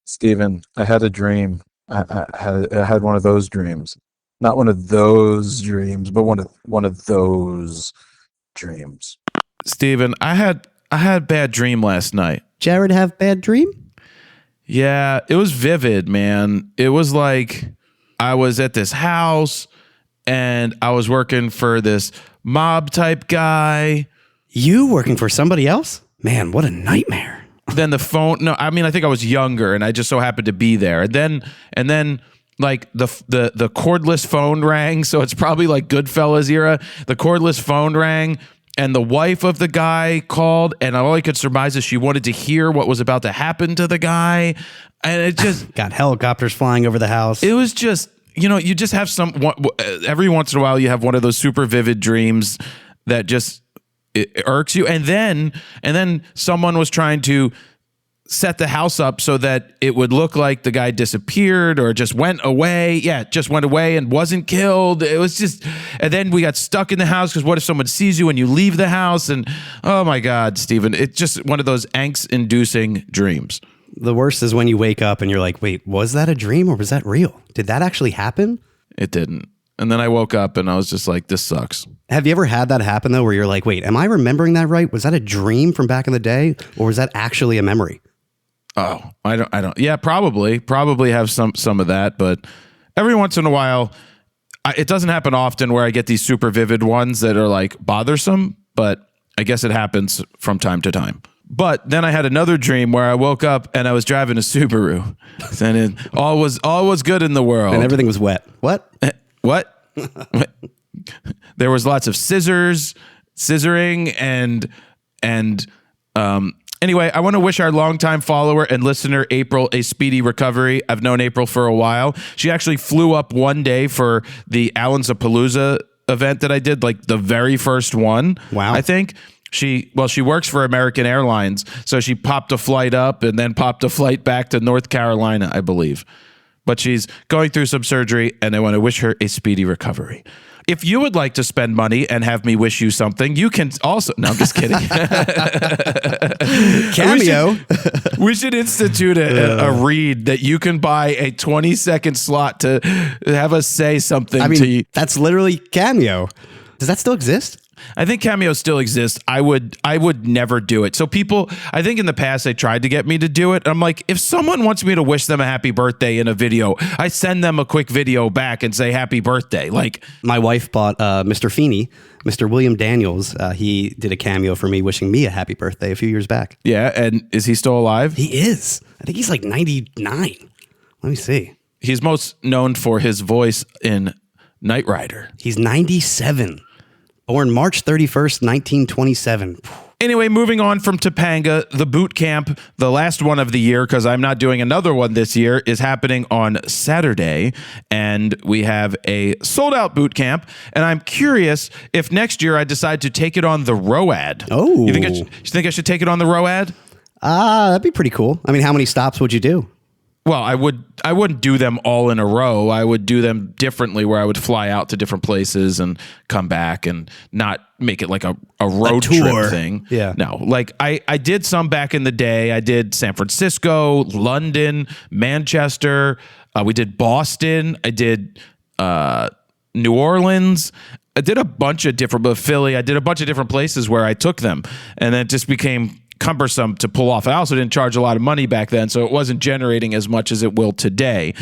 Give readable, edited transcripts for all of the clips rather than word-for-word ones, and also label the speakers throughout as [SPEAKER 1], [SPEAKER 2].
[SPEAKER 1] Steven, I had a dream. I had one of those dreams. Not one of those dreams, but one of those dreams.
[SPEAKER 2] Steven, I had a bad dream last night.
[SPEAKER 3] Jared have bad dream?
[SPEAKER 2] Yeah, it was vivid, man. It was like I was at this house and I was working for this mob type guy.
[SPEAKER 3] You working for somebody else? Man, what a nightmare.
[SPEAKER 2] Then the phone, no, I mean, I think I was younger and I just so happened to be there. And then like the cordless phone rang. So it's probably like Goodfellas era. The cordless phone rang and the wife of the guy called, and all I could surmise is she wanted to hear what was about to happen to the guy. And it just
[SPEAKER 3] got helicopters flying over the house.
[SPEAKER 2] It was just, you just have every once in a while you have one of those super vivid dreams that just it irks you. And then someone was trying to set the house up so that it would look like the guy disappeared or just went away. Yeah, just went away and wasn't killed. It was just, and then we got stuck in the house because what if someone sees you when you leave the house? And oh my God, Steven, it's just one of those angst-inducing dreams.
[SPEAKER 3] The worst is when you wake up and you're like, wait, was that a dream or was that real? Did that actually happen?
[SPEAKER 2] It didn't. And then I woke up and I was just like, this sucks.
[SPEAKER 3] Have you ever had that happen though, where you're like, wait, am I remembering that right? Was that a dream from back in the day or was that actually a memory?
[SPEAKER 2] Oh, I don't. Yeah, probably have some of that, but every once in a while, it doesn't happen often where I get these super vivid ones that are like bothersome, but I guess it happens from time to time. But then I had another dream where I woke up and I was driving a Subaru, and all was good in the world,
[SPEAKER 3] and everything was wet. What?
[SPEAKER 2] What? There was lots of scissoring and anyway, I want to wish our longtime follower and listener, April, a speedy recovery. I've known April for a while. She actually flew up one day for the Allen's-a-Palooza event that I did, like the very first one.
[SPEAKER 3] Wow.
[SPEAKER 2] I think. She works for American Airlines, so she popped a flight up and then popped a flight back to North Carolina, I believe. But she's going through some surgery, and I want to wish her a speedy recovery. If you would like to spend money and have me wish you something, you can also... No, I'm just kidding.
[SPEAKER 3] Cameo.
[SPEAKER 2] We should institute a read that you can buy a 20-second slot to have us say something to you.
[SPEAKER 3] That's literally Cameo. Does that still exist?
[SPEAKER 2] I think Cameo still exists. I would never do it. So people, I think in the past they tried to get me to do it. I'm like, if someone wants me to wish them a happy birthday in a video, I send them a quick video back and say happy birthday. Like
[SPEAKER 3] my wife bought Mr. Feeney, Mr. William Daniels. He did a cameo for me wishing me a happy birthday a few years back.
[SPEAKER 2] Yeah, and is he still alive?
[SPEAKER 3] He is. I think he's like 99. Let me see.
[SPEAKER 2] He's most known for his voice in Knight Rider.
[SPEAKER 3] He's 97. Born March 31st, 1927.
[SPEAKER 2] Anyway, moving on from Topanga, the boot camp, the last one of the year, because I'm not doing another one this year, is happening on Saturday. And we have a sold-out boot camp. And I'm curious if next year I decide to take it on the ROAD.
[SPEAKER 3] Oh.
[SPEAKER 2] You think I should take it on the ROAD?
[SPEAKER 3] That'd be pretty cool. I mean, how many stops would you do?
[SPEAKER 2] Well, I wouldn't do them all in a row. I would do them differently, where I would fly out to different places and come back and not make it like a road trip thing.
[SPEAKER 3] Yeah.
[SPEAKER 2] No, like I did some back in the day. I did San Francisco, London, Manchester. We did Boston. I did New Orleans. I did a bunch of different, Philly. I did a bunch of different places where I took them, and then it just became cumbersome to pull off. I also didn't charge a lot of money back then, so it wasn't generating as much as it will today.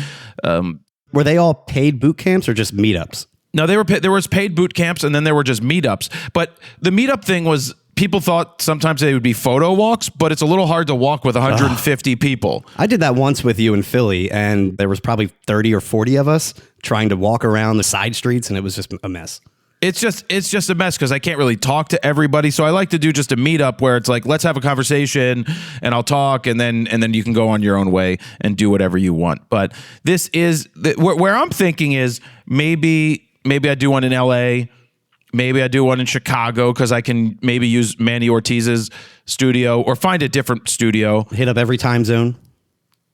[SPEAKER 3] Were they all paid boot camps or just meetups?
[SPEAKER 2] No, there was paid boot camps, and then there were just meetups. But the meetup thing was, people thought sometimes they would be photo walks, but it's a little hard to walk with 150 people.
[SPEAKER 3] I did that once with you in Philly, and there was probably 30 or 40 of us trying to walk around the side streets, and it was just a mess.
[SPEAKER 2] It's just a mess because I can't really talk to everybody. So I like to do just a meetup where it's like, let's have a conversation and I'll talk, and then you can go on your own way and do whatever you want. But this is where I'm thinking is maybe I do one in LA. Maybe I do one in Chicago because I can maybe use Manny Ortiz's studio or find a different studio.
[SPEAKER 3] Hit up every time zone.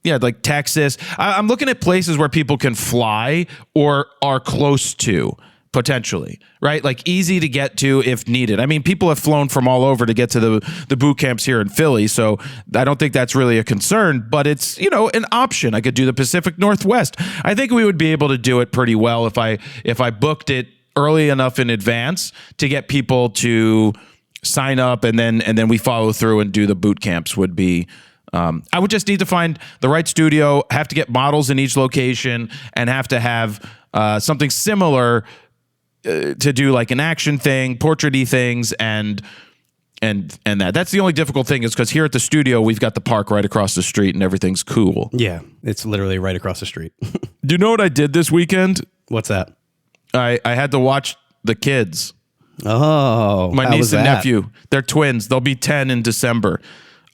[SPEAKER 2] Yeah, like Texas. I'm looking at places where people can fly or are close to. potentially, right? Like easy to get to if needed. I mean, people have flown from all over to get to the boot camps here in Philly, so I don't think that's really a concern, but it's, an option. I could do the Pacific Northwest. I think we would be able to do it pretty well if I booked it early enough in advance to get people to sign up, and then we follow through and do the boot camps. Would be I would just need to find the right studio, have to get models in each location, and have to have something similar to do like an action thing, portrait-y things, and that. That's the only difficult thing, is because here at the studio, we've got the park right across the street and everything's cool.
[SPEAKER 3] Yeah, it's literally right across the street.
[SPEAKER 2] Do you know what I did this weekend?
[SPEAKER 3] What's that?
[SPEAKER 2] I had to watch the kids.
[SPEAKER 3] Oh,
[SPEAKER 2] My niece and nephew. They're twins. They'll be 10 in December.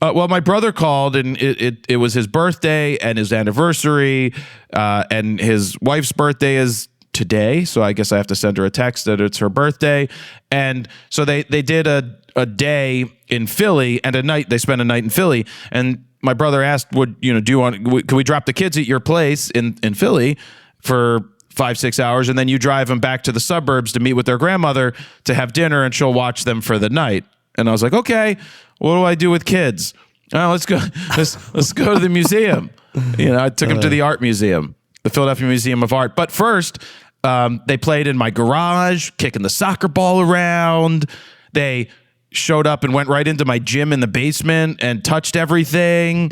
[SPEAKER 2] Well, my brother called, and it was his birthday and his anniversary, and his wife's birthday is today, so I guess I have to send her a text that it's her birthday. And so they did a day in Philly and a night. They spent a night in Philly, and my brother asked, can we drop the kids at your place in Philly for 5-6 hours, and then you drive them back to the suburbs to meet with their grandmother to have dinner, and she'll watch them for the night. And I was like, okay, what do I do with kids? Oh, let's go to the museum. I took them to the art museum, the Philadelphia Museum of Art. But first, they played in my garage, kicking the soccer ball around. They showed up and went right into my gym in the basement and touched everything.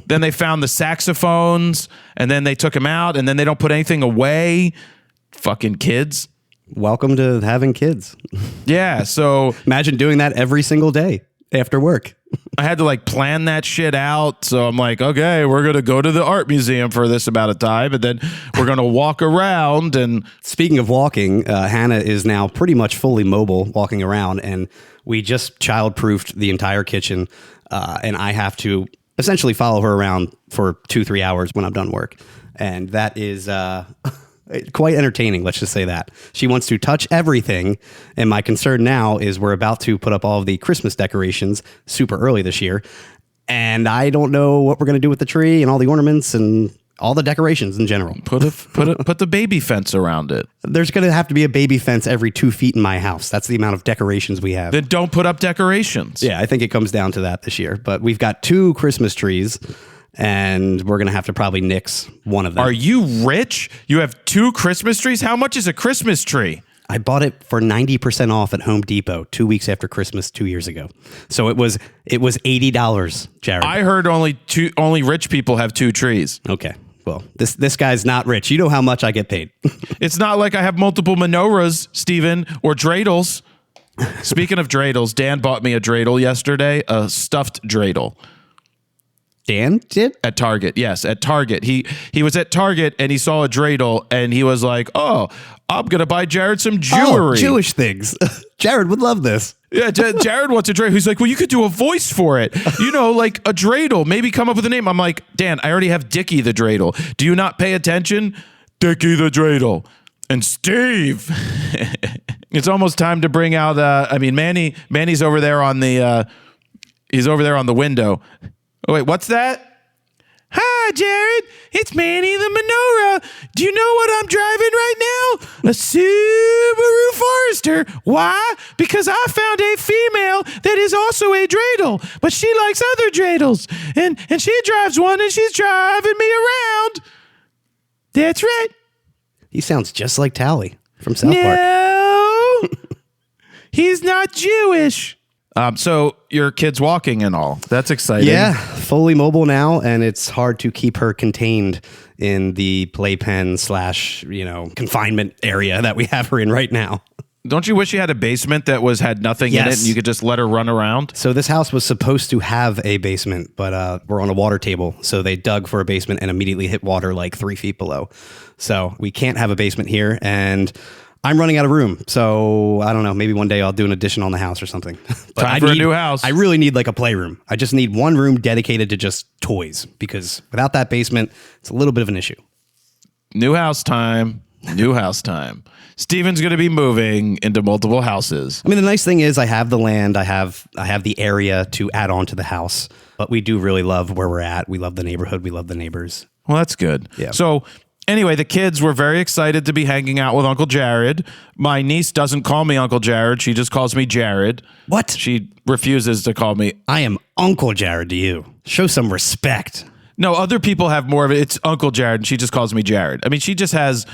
[SPEAKER 2] Then they found the saxophones, and then they took them out, and then they don't put anything away. Fucking kids.
[SPEAKER 3] Welcome to having kids.
[SPEAKER 2] Yeah, so
[SPEAKER 3] imagine doing that every single day after work.
[SPEAKER 2] I had to plan that shit out. So I'm like, okay, we're going to go to the art museum for this amount of time, and then we're going to walk around. And
[SPEAKER 3] speaking of walking, Hannah is now pretty much fully mobile walking around, and we just child-proofed the entire kitchen, and I have to essentially follow her around for 2-3 hours when I'm done work. And that is quite entertaining, let's just say that. She wants to touch everything, and my concern now is we're about to put up all of the Christmas decorations super early this year, and I don't know what we're going to do with the tree and all the ornaments and all the decorations in general.
[SPEAKER 2] Put the baby fence around it.
[SPEAKER 3] There's going to have to be a baby fence every 2 feet in my house. That's the amount of decorations we have.
[SPEAKER 2] Then don't put up decorations.
[SPEAKER 3] Yeah, I think it comes down to that this year, but we've got 2 Christmas trees, and we're going to have to probably nix one of them.
[SPEAKER 2] Are you rich? You have 2 Christmas trees? How much is a Christmas tree?
[SPEAKER 3] I bought it for 90% off at Home Depot 2 weeks after Christmas 2 years ago. So it was $80, Jared.
[SPEAKER 2] I heard only rich people have 2 trees.
[SPEAKER 3] Okay. Well, this guy's not rich. You know how much I get paid.
[SPEAKER 2] It's not like I have multiple menorahs, Steven, or dreidels. Speaking of dreidels, Dan bought me a dreidel yesterday, a stuffed dreidel.
[SPEAKER 3] Dan did?
[SPEAKER 2] At Target, yes, at Target. He was at Target and he saw a dreidel and he was like, oh, I'm going to buy Jared some jewelry.
[SPEAKER 3] Oh, Jewish things. Jared would love this.
[SPEAKER 2] Yeah, Jared wants a dreidel. He's like, well, you could do a voice for it. Like a dreidel. Maybe come up with a name. I'm like, Dan, I already have Dickie the dreidel. Do you not pay attention? Dickie the dreidel. And Steve. It's almost time to bring out, Manny's over there on the, he's over there on the window. Oh, wait, what's that? Hi, Jared. It's Manny the Menorah. Do you know what I'm driving right now? A Subaru Forester. Why? Because I found a female that is also a dreidel, but she likes other dreidels. And she drives one and she's driving me around. That's right.
[SPEAKER 3] He sounds just like Tally from South Park.
[SPEAKER 2] No, he's not Jewish. So your kid's walking and all. That's exciting.
[SPEAKER 3] Yeah, fully mobile now, and it's hard to keep her contained in the playpen / confinement area that we have her in right now.
[SPEAKER 2] Don't you wish you had a basement that had nothing in it and you could just let her run around?
[SPEAKER 3] So this house was supposed to have a basement, but we're on a water table. So they dug for a basement and immediately hit water like 3 feet below. So we can't have a basement here, and I'm running out of room. So I don't know. Maybe one day I'll do an addition on the house or something. But
[SPEAKER 2] Time for a new house.
[SPEAKER 3] I really need like a playroom. I just need one room dedicated to just toys, because without that basement, it's a little bit of an issue.
[SPEAKER 2] New house time. New house time. Steven's going to be moving into multiple houses.
[SPEAKER 3] I mean, the nice thing is I have the land. I have the area to add on to the house. But we do really love where we're at. We love the neighborhood. We love the neighbors.
[SPEAKER 2] Well, that's good.
[SPEAKER 3] Yeah.
[SPEAKER 2] So Anyway, the kids were very excited to be hanging out with Uncle Jared. My niece doesn't call me Uncle Jared. She just calls me Jared.
[SPEAKER 3] What?
[SPEAKER 2] She refuses to call me.
[SPEAKER 3] I am Uncle Jared to you. Show some respect.
[SPEAKER 2] No, other people have more of it. It's Uncle Jared, and she just calls me Jared. I mean, she just has,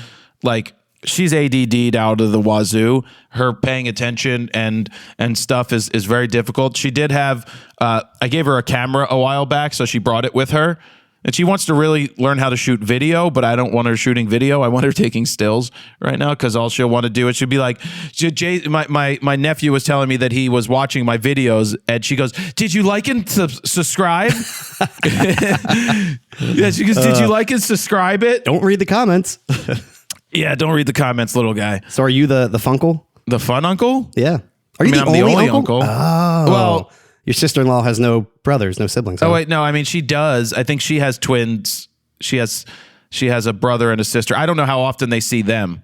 [SPEAKER 2] like, she's ADD'd out of the wazoo. Her paying attention and stuff is very difficult. She did have, I gave her a camera a while back, so she brought it with her. And she wants to really learn how to shoot video, but I don't want her shooting video. I want her taking stills right now because all she'll want to do is she'll be like, my nephew was telling me that he was watching my videos, and she goes, "Did you like and subscribe?" Yeah, she goes, "Did you like and subscribe it?"
[SPEAKER 3] Don't read the comments.
[SPEAKER 2] Yeah, don't read the comments, little guy.
[SPEAKER 3] So are you the funkle?
[SPEAKER 2] The fun uncle?
[SPEAKER 3] Yeah. Are you
[SPEAKER 2] I'm the only uncle.
[SPEAKER 3] Oh.
[SPEAKER 2] Well,
[SPEAKER 3] your sister-in-law has no brothers, no siblings.
[SPEAKER 2] oh
[SPEAKER 3] huh?
[SPEAKER 2] wait, no. I mean, she does. I think she has twins. She has a brother and a sister. I don't know how often they see them.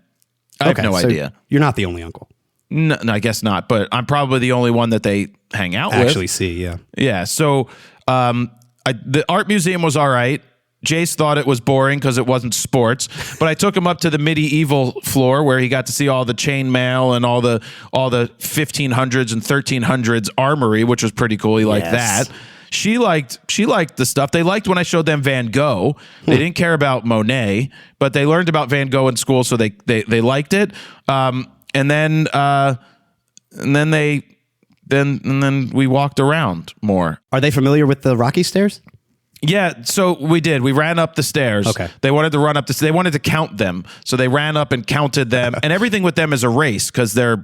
[SPEAKER 2] I have no
[SPEAKER 3] so
[SPEAKER 2] idea.
[SPEAKER 3] You're not the only uncle.
[SPEAKER 2] No, I guess not. But I'm probably the only one that they hang out
[SPEAKER 3] Actually,
[SPEAKER 2] with.
[SPEAKER 3] see, yeah.
[SPEAKER 2] Yeah. So the art museum was all right. Jace thought it was boring because it wasn't sports, but I took him up to the medieval floor where he got to see all the chainmail and all the 1500s and 1300s armory, which was pretty cool. He liked
[SPEAKER 3] Yes.
[SPEAKER 2] that. She liked the stuff. They liked when I showed them Van Gogh. They didn't care about Monet, but they learned about Van Gogh in school, so they liked it. And then we walked around more.
[SPEAKER 3] Are they familiar with the Rocky Stairs?
[SPEAKER 2] Yeah, so we did. We ran up the stairs.
[SPEAKER 3] Okay.
[SPEAKER 2] They wanted to run up they wanted to count them. So they ran up and counted them. And everything with them is a race because they're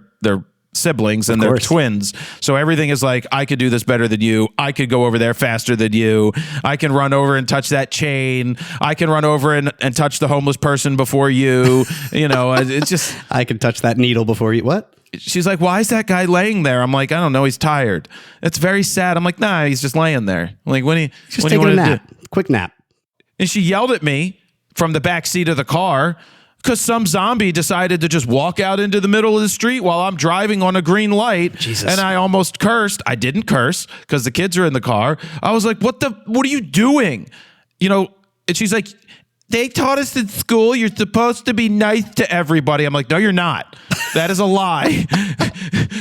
[SPEAKER 2] siblings and they're
[SPEAKER 3] course.
[SPEAKER 2] twins. So everything is like, I could do this better than you. I could go over there faster than you. I can run over and touch that chain. I can run over and touch the homeless person before you. You know, it's just...
[SPEAKER 3] I can touch that needle before you... What?
[SPEAKER 2] She's like, why is that guy laying there? I'm like, I don't know. He's tired. It's very sad. I'm like, nah, he's just laying there. I'm like, when
[SPEAKER 3] Just
[SPEAKER 2] you
[SPEAKER 3] taking a
[SPEAKER 2] want to
[SPEAKER 3] nap.
[SPEAKER 2] do?
[SPEAKER 3] Quick nap.
[SPEAKER 2] And she yelled at me from the back seat of the car because some zombie decided to just walk out into the middle of the street while I'm driving on a green light.
[SPEAKER 3] Jesus.
[SPEAKER 2] And I almost cursed. I didn't curse because the kids are in the car. I was like, what are you doing? You know, and she's like, they taught us in school you're supposed to be nice to everybody. I'm like, no, you're not. That is a lie.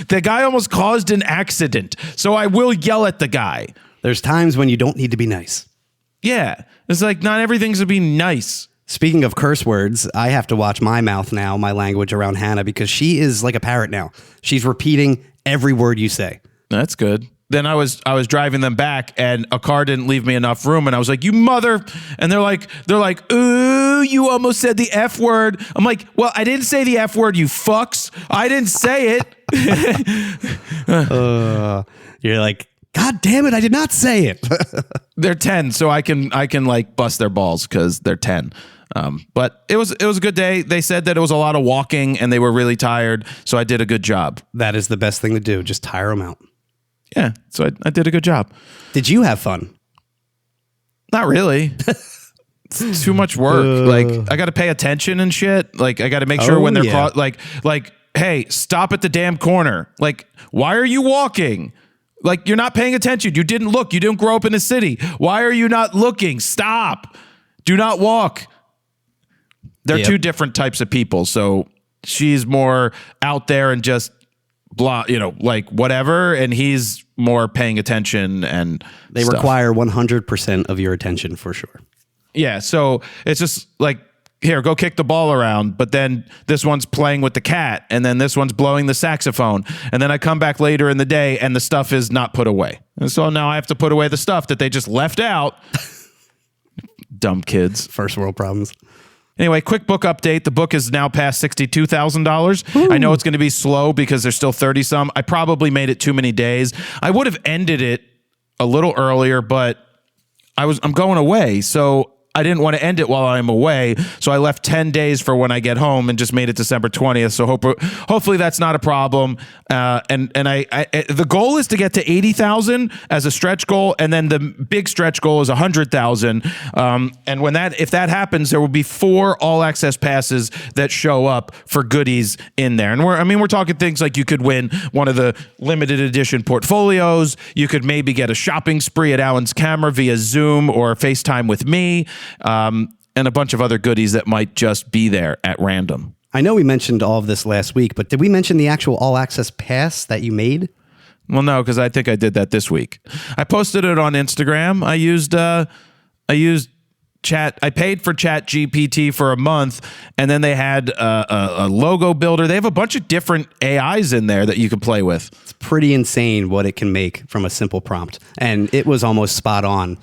[SPEAKER 2] The guy almost caused an accident. So I will yell at the guy.
[SPEAKER 3] There's times when you don't need to be nice.
[SPEAKER 2] Yeah. It's like, not everything's to be nice.
[SPEAKER 3] Speaking of curse words, I have to watch my mouth now, my language around Hannah, because she is like a parrot now. She's repeating every word you say.
[SPEAKER 2] That's good. Then I was driving them back and a car didn't leave me enough room and I was like, you mother, and they're like, ooh, you almost said the F word. I'm like, well, I didn't say the F word, you fucks. I didn't say it.
[SPEAKER 3] You're like, God damn it, I did not say it.
[SPEAKER 2] They're 10, so I can like bust their balls because they're 10. But it was a good day. They said that it was a lot of walking and they were really tired, so I did a good job.
[SPEAKER 3] That is the best thing to do. Just tire them out.
[SPEAKER 2] Yeah, so I did a good job.
[SPEAKER 3] Did you have fun?
[SPEAKER 2] Not really. It's too much work. Like I got to pay attention and shit. Like I got to make sure when they're like, hey, stop at the damn corner. Like, why are you walking? Like, you're not paying attention. You didn't look. You didn't grow up in a city. Why are you not looking? Stop. Do not walk. They're two different types of people. So she's more out there and just blah, you know, like whatever, and he's more paying attention and
[SPEAKER 3] They
[SPEAKER 2] stuff.
[SPEAKER 3] require 100% of your attention for sure.
[SPEAKER 2] Yeah, so it's just like, here, go kick the ball around, but then this one's playing with the cat, and then this one's blowing the saxophone, and then I come back later in the day and the stuff is not put away. And so now I have to put away the stuff that they just left out. Dumb kids.
[SPEAKER 3] First world problems.
[SPEAKER 2] Anyway, quick book update. The book is now past $62,000. I know it's going to be slow because there's still 30 some. I probably made it too many days. I would have ended it a little earlier, but I'm going away, so I didn't want to end it while I'm away, so I left 10 days for when I get home and just made it December 20th. So hopefully that's not a problem. And the goal is to get to 80,000 as a stretch goal, and then the big stretch goal is 100,000. And if that happens, there will be 4 all access passes that show up for goodies in there. And we're talking things like you could win one of the limited edition portfolios. You could maybe get a shopping spree at Alan's camera via Zoom or FaceTime with me. and a bunch of other goodies that might just be there at random.
[SPEAKER 3] I know we mentioned all of this last week, but did we mention the actual all access pass that you made?
[SPEAKER 2] Well, no, because I think I did that this week. I posted it on Instagram. I used Chat. I paid for Chat GPT for a month, and then they had a logo builder. They have a bunch of different AIs in there that you can play with.
[SPEAKER 3] It's pretty insane what it can make from a simple prompt, and it was almost spot on.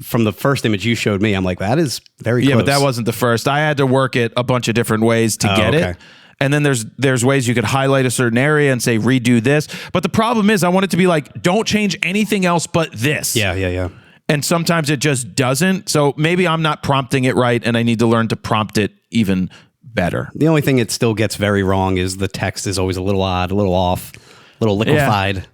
[SPEAKER 3] From the first image you showed me, I'm like, that is very close.
[SPEAKER 2] Yeah, but that wasn't the first. I had to work it a bunch of different ways to get it. And then there's ways you could highlight a certain area and say, redo this. But the problem is I want it to be like, don't change anything else but this.
[SPEAKER 3] Yeah.
[SPEAKER 2] And sometimes it just doesn't. So maybe I'm not prompting it right, and I need to learn to prompt it even better.
[SPEAKER 3] The only thing it still gets very wrong is the text is always a little odd, a little off, a little liquefied.
[SPEAKER 2] Yeah.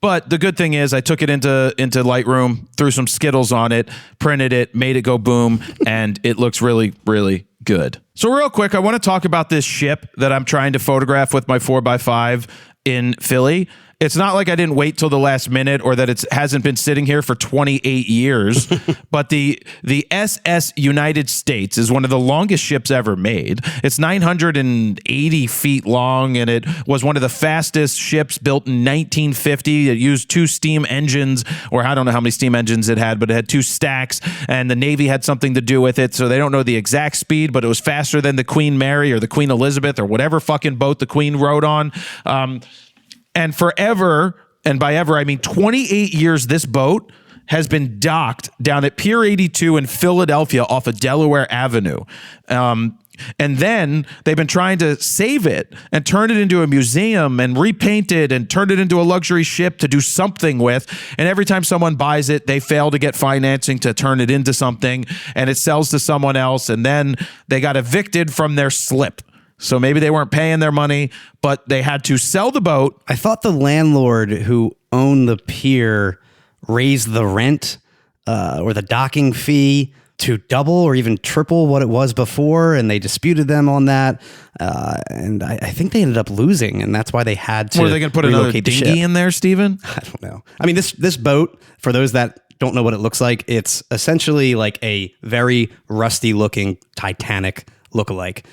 [SPEAKER 2] But the good thing is I took it into Lightroom, threw some Skittles on it, printed it, made it go boom, and it looks really, really good. So real quick, I want to talk about this ship that I'm trying to photograph with my 4x5 in Philly. It's not like I didn't wait till the last minute or that it hasn't been sitting here for 28 years, but the SS United States is one of the longest ships ever made. It's 980 feet long, and it was one of the fastest ships built in 1950. It used 2 steam engines, or I don't know how many steam engines it had, but it had 2 stacks, and the Navy had something to do with it, so they don't know the exact speed, but it was faster than the Queen Mary or the Queen Elizabeth or whatever fucking boat the Queen rode on. And forever, and by ever, I mean 28 years, this boat has been docked down at Pier 82 in Philadelphia off of Delaware Avenue. And then they've been trying to save it and turn it into a museum and repaint it and turn it into a luxury ship to do something with. And every time someone buys it, they fail to get financing to turn it into something, and it sells to someone else. And then they got evicted from their slip. So maybe they weren't paying their money, but they had to sell the boat.
[SPEAKER 3] I thought the landlord who owned the pier raised the rent or the docking fee to double or even triple what it was before, and they disputed them on that. And I think they ended up losing, and that's why they had to.
[SPEAKER 2] What, are they going to put another dinghy in there, Steven?
[SPEAKER 3] I don't know. I mean, this boat, for those that don't know what it looks like, it's essentially like a very rusty looking Titanic lookalike.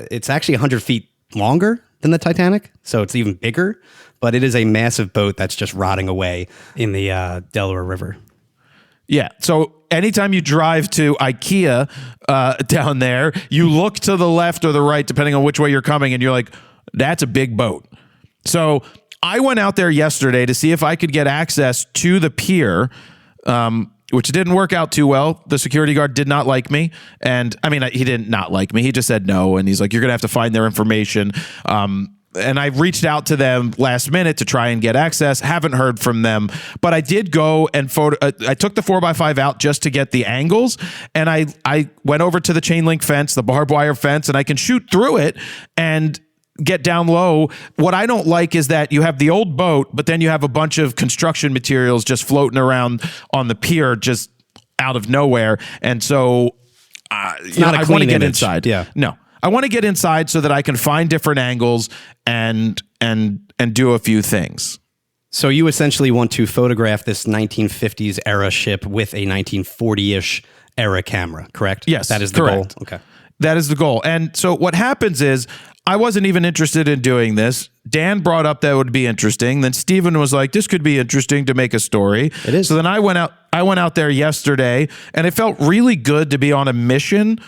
[SPEAKER 3] It's actually 100 feet longer than the Titanic, so it's even bigger, but it is a massive boat that's just rotting away in the Delaware River.
[SPEAKER 2] Yeah, so anytime you drive to IKEA down there, you look to the left or the right, depending on which way you're coming, and you're like, that's a big boat. So I went out there yesterday to see if I could get access to the pier, which didn't work out too well. The security guard did not like me. And I mean, he didn't not like me. He just said no. And he's like, you're going to have to find their information. And I reached out to them last minute to try and get access. Haven't heard from them, but I did go and I took the 4x5 out just to get the angles. And I went over to the chain link fence, the barbed wire fence, and I can shoot through it and get down low. What I don't like is that you have the old boat, but then you have a bunch of construction materials just floating around on the pier, just out of nowhere. And so I want to get inside.
[SPEAKER 3] Yeah.
[SPEAKER 2] No, I want to get inside so that I can find different angles and do a few things.
[SPEAKER 3] So you essentially want to photograph this 1950s era ship with a 1940-ish era camera, correct?
[SPEAKER 2] Yes,
[SPEAKER 3] that is the
[SPEAKER 2] correct.
[SPEAKER 3] goal. Okay.
[SPEAKER 2] That is the goal. And so what happens is I wasn't even interested in doing this. Dan brought up that would be interesting. Then Steven was like, this could be interesting to make a story.
[SPEAKER 3] It is.
[SPEAKER 2] So then I went out there yesterday, and it felt really good to be on a mission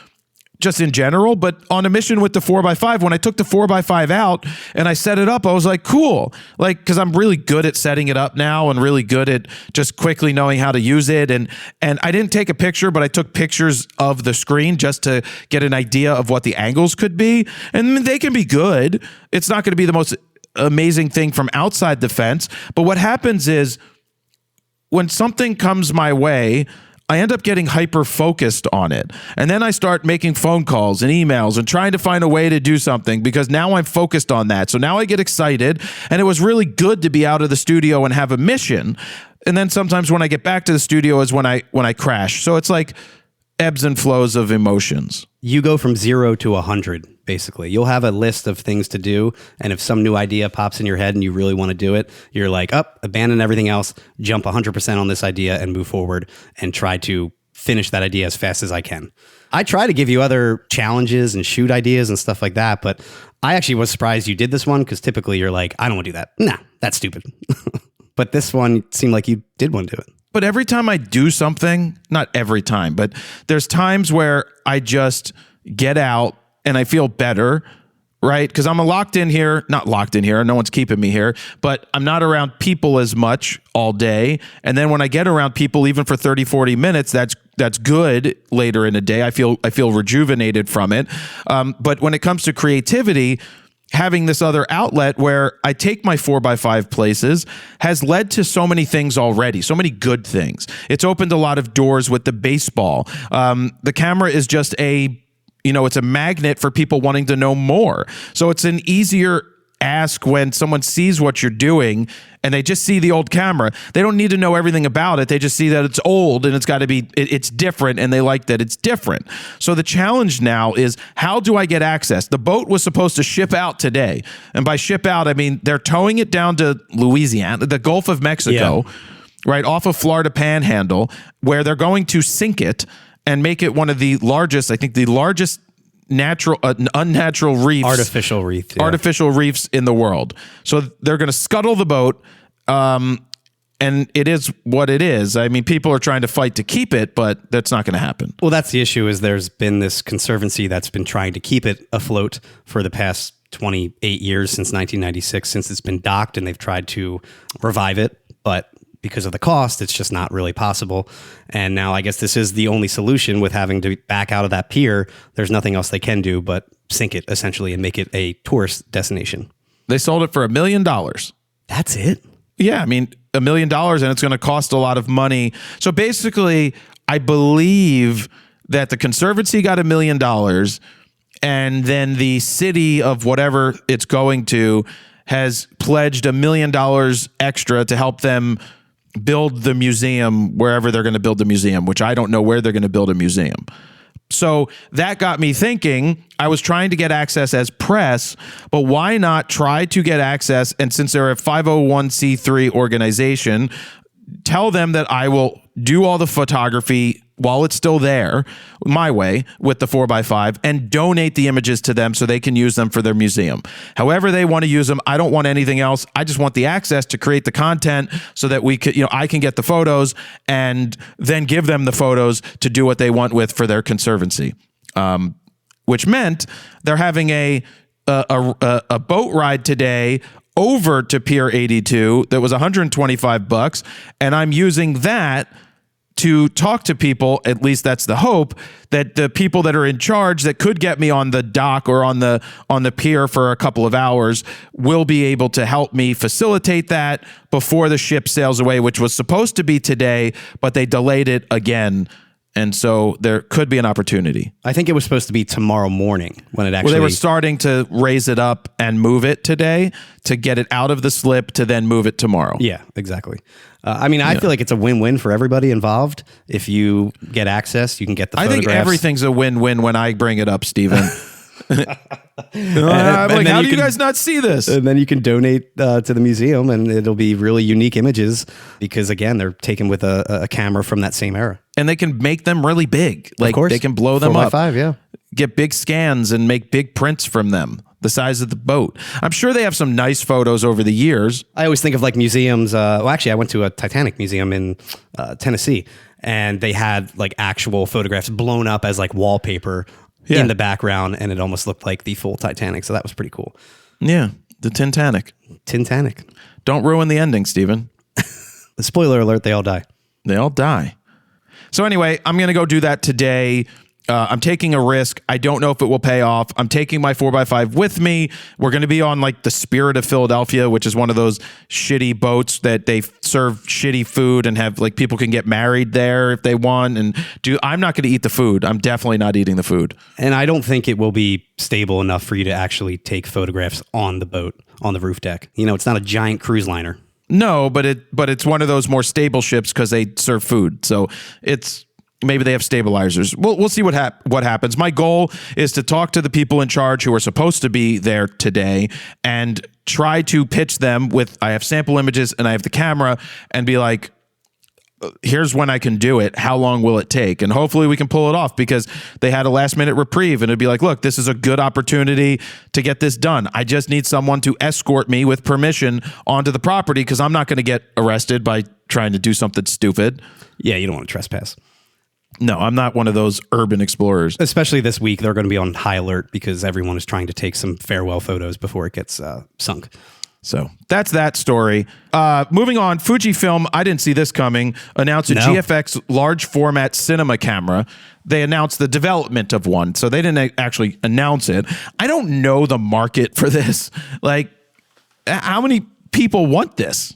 [SPEAKER 2] just in general, but on a mission with the 4x5. When I took the 4x5 out and I set it up, I was like, cool. Like, because I'm really good at setting it up now and really good at just quickly knowing how to use it. And I didn't take a picture, but I took pictures of the screen just to get an idea of what the angles could be. And they can be good. It's not going to be the most amazing thing from outside the fence. But what happens is when something comes my way, I end up getting hyper-focused on it. And then I start making phone calls and emails and trying to find a way to do something because now I'm focused on that. So now I get excited, and it was really good to be out of the studio and have a mission. And then sometimes when I get back to the studio is when I crash. So it's like ebbs and flows of emotions.
[SPEAKER 3] You go from 0 to 100, basically. You'll have a list of things to do, and if some new idea pops in your head and you really want to do it, you're like, abandon everything else, jump 100% on this idea and move forward and try to finish that idea as fast as I can. I try to give you other challenges and shoot ideas and stuff like that, but I actually was surprised you did this one because typically you're like, I don't want to do that. Nah, that's stupid. But this one seemed like you did want to do it.
[SPEAKER 2] But every time I do something, not every time, but there's times where I just get out and I feel better, right? Because I'm not locked in here. No one's keeping me here, but I'm not around people as much all day. And then when I get around people, even for 30, 40 minutes, that's good later in the day. I feel rejuvenated from it. But when it comes to creativity, having this other outlet where I take my 4x5 places has led to so many things already, so many good things. It's opened a lot of doors with the baseball. The camera is just it's a magnet for people wanting to know more. So it's an easier ask when someone sees what you're doing and they just see the old camera. They don't need to know everything about it. They just see that it's old and it's different, and they like that it's different. So the challenge now is, how do I get access? The boat was supposed to ship out today. And by ship out, I mean they're towing it down to Louisiana, the Gulf of Mexico, right off of Florida Panhandle, where they're going to sink it and make it one of the largest, I think the largest unnatural reefs, artificial reefs in the world. So they're going to scuttle the boat, and it is what it is. I mean, people are trying to fight to keep it, but that's not going to happen.
[SPEAKER 3] Well, that's the issue. Is there's been this conservancy that's been trying to keep it afloat for the past 28 years, since 1996, since it's been docked, and they've tried to revive it, but because of the cost, it's just not really possible. And now I guess this is the only solution with having to back out of that pier. There's nothing else they can do but sink it, essentially, and make it a tourist destination.
[SPEAKER 2] They sold it for $1 million.
[SPEAKER 3] That's it?
[SPEAKER 2] Yeah, I mean, $1 million, and it's going to cost a lot of money. So basically, I believe that the Conservancy got $1 million, and then the city of whatever it's going to has pledged $1 million extra to help them build the museum wherever they're going to build the museum, which I don't know where they're going to build a museum. So that got me thinking. I was trying to get access as press, but why not try to get access? And since they're a 501c3 organization, tell them that I will do all the photography while it's still there, my way, with the 4x5, and donate the images to them so they can use them for their museum. However they want to use them, I don't want anything else. I just want the access to create the content so that we could, I can get the photos and then give them the photos to do what they want with for their conservancy. Which meant they're having a boat ride today over to Pier 82 that was $125, and I'm using that to talk to people. At least that's the hope, that the people that are in charge that could get me on the dock or on the pier for a couple of hours will be able to help me facilitate that before the ship sails away, which was supposed to be today, but they delayed it again. And so there could be an opportunity.
[SPEAKER 3] I think it was supposed to be tomorrow morning when it actually...
[SPEAKER 2] Well, they were starting to raise it up and move it today to get it out of the slip to then move it tomorrow.
[SPEAKER 3] Yeah, exactly. I feel like it's a win-win for everybody involved. If you get access, you can get the photographs.
[SPEAKER 2] I think everything's a win-win when I bring it up, Stephen. I'm like, how do you guys not see this?
[SPEAKER 3] And then you can donate to the museum, and it'll be really unique images because, again, they're taken with a camera from that same era.
[SPEAKER 2] And they can make them really big. Like,
[SPEAKER 3] of course.
[SPEAKER 2] They can blow them up.
[SPEAKER 3] 4x5, yeah.
[SPEAKER 2] Get big scans and make big prints from them, the size of the boat. I'm sure they have some nice photos over the years.
[SPEAKER 3] I always think of like museums. Actually, I went to a Titanic museum in Tennessee, and they had like actual photographs blown up as like wallpaper in the background, and it almost looked like the full Titanic. So that was pretty cool.
[SPEAKER 2] Yeah, the Titanic. Don't ruin the ending, Stephen.
[SPEAKER 3] The spoiler alert, they all die.
[SPEAKER 2] They all die. So anyway, I'm going to go do that today. I'm taking a risk. I don't know if it will pay off. I'm taking my 4x5 with me. We're going to be on like the Spirit of Philadelphia, which is one of those shitty boats that they serve shitty food and have like people can get married there if they want. And I'm not going to eat the food. I'm definitely not eating the food.
[SPEAKER 3] And I don't think it will be stable enough for you to actually take photographs on the boat, on the roof deck. It's not a giant cruise liner.
[SPEAKER 2] No, but it's one of those more stable ships because they serve food. So maybe they have stabilizers. We'll see what happens. My goal is to talk to the people in charge who are supposed to be there today and try to pitch them with, I have sample images and I have the camera, and be like, here's when I can do it. How long will it take? And hopefully we can pull it off, because they had a last minute reprieve, and it'd be like, look, this is a good opportunity to get this done. I just need someone to escort me with permission onto the property, because I'm not going to get arrested by trying to do something stupid.
[SPEAKER 3] Yeah, you don't want to trespass.
[SPEAKER 2] No, I'm not one of those urban explorers.
[SPEAKER 3] Especially this week, they're going to be on high alert because everyone is trying to take some farewell photos before it gets sunk.
[SPEAKER 2] So that's that story. Moving on, Fujifilm, I didn't see this coming, announced a GFX large format cinema camera. They announced the development of one, so they didn't actually announce it. I don't know the market for this. Like, how many people want this?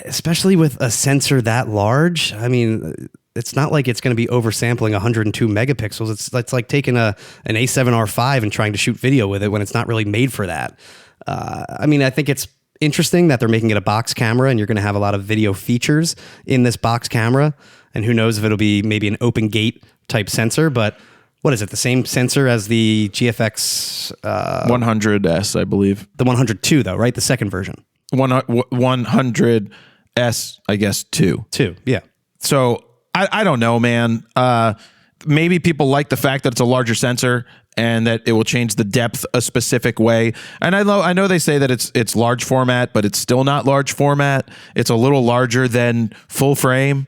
[SPEAKER 3] Especially with a sensor that large. I mean, it's not like it's going to be oversampling 102 megapixels. It's like taking an A7R5 and trying to shoot video with it when it's not really made for that. I mean, I think it's interesting that they're making it a box camera, and you're going to have a lot of video features in this box camera. And who knows if it'll be maybe an open gate type sensor, but what is it? The same sensor as the GFX
[SPEAKER 2] 100S, I believe.
[SPEAKER 3] The 102 though, right? The second version.
[SPEAKER 2] 100S, I guess, 2.
[SPEAKER 3] Yeah.
[SPEAKER 2] So I don't know, man. Maybe people like the fact that it's a larger sensor and that it will change the depth a specific way. And I know they say that it's large format, but it's still not large format. It's a little larger than full frame.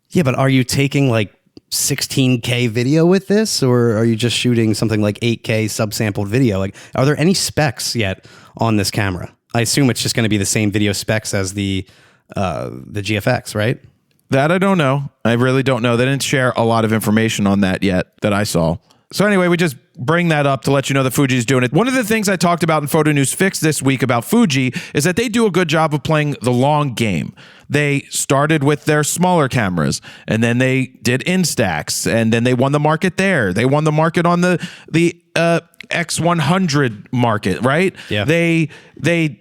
[SPEAKER 3] Yeah, but are you taking like 16K video with this, or are you just shooting something like 8K subsampled video? Like, are there any specs yet on this camera? I assume it's just going to be the same video specs as the GFX, right?
[SPEAKER 2] That I don't know. I really don't know. They didn't share a lot of information on that yet that I saw. So anyway, we just bring that up to let you know that Fuji's doing it. One of the things I talked about in Photo News Fix this week about Fuji is that they do a good job of playing the long game. They started with their smaller cameras, and then they did Instax, and then they won the market there. They won the market on the X100 market, right?
[SPEAKER 3] Yeah.
[SPEAKER 2] They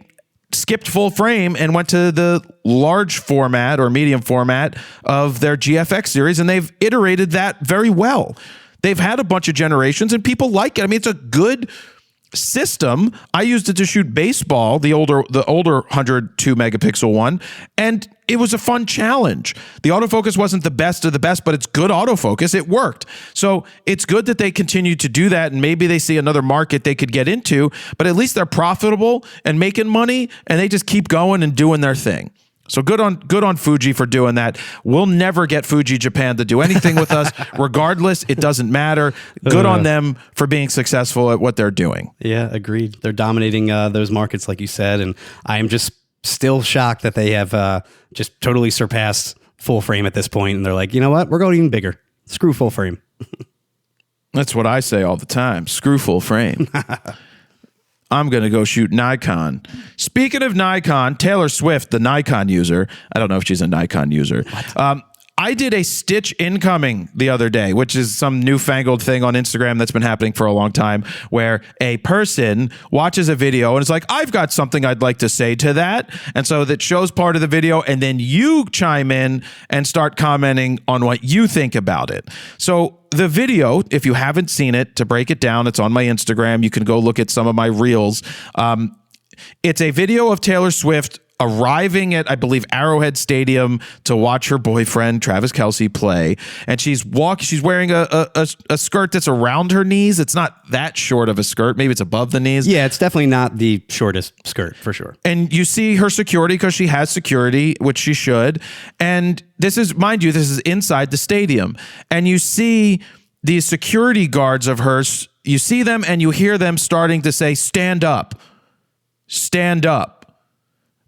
[SPEAKER 2] skipped full frame and went to the large format or medium format of their GFX series, and they've iterated that very well. They've had a bunch of generations, and people like it. I mean, it's a good system. I used it to shoot baseball, the older 102 megapixel one, and it was a fun challenge. The autofocus wasn't the best of the best, but it's good autofocus. It worked. So it's good that they continue to do that, and maybe they see another market they could get into, but at least they're profitable and making money, and they just keep going and doing their thing. So good on Fuji for doing that. We'll never get Fuji Japan to do anything with us. Regardless, it doesn't matter. Good on them for being successful at what they're doing.
[SPEAKER 3] Yeah, agreed. They're dominating those markets, like you said, and I am just still shocked that they have just totally surpassed full frame at this point. And they're like, you know what? We're going even bigger. Screw full frame.
[SPEAKER 2] That's what I say all the time. Screw full frame. I'm going to go shoot Nikon. Speaking of Nikon, Taylor Swift, the Nikon user, I don't know if she's a Nikon user. I did a stitch incoming the other day, which is some newfangled thing on Instagram that's been happening for a long time, where a person watches a video and is like, I've got something I'd like to say to that. And so that shows part of the video, and then you chime in and start commenting on what you think about it. So the video, if you haven't seen it, to break it down, it's on my Instagram. You can go look at some of my reels. It's a video of Taylor Swift arriving at, I believe, Arrowhead Stadium to watch her boyfriend, Travis Kelce, play. And she's wearing a skirt that's around her knees. It's not that short of a skirt. Maybe it's above the knees.
[SPEAKER 3] Yeah, it's definitely not the shortest skirt, for sure.
[SPEAKER 2] And you see her security, because she has security, which she should. And this is, mind you, this is inside the stadium. And you see these security guards of hers, you see them and you hear them starting to say, stand up, stand up.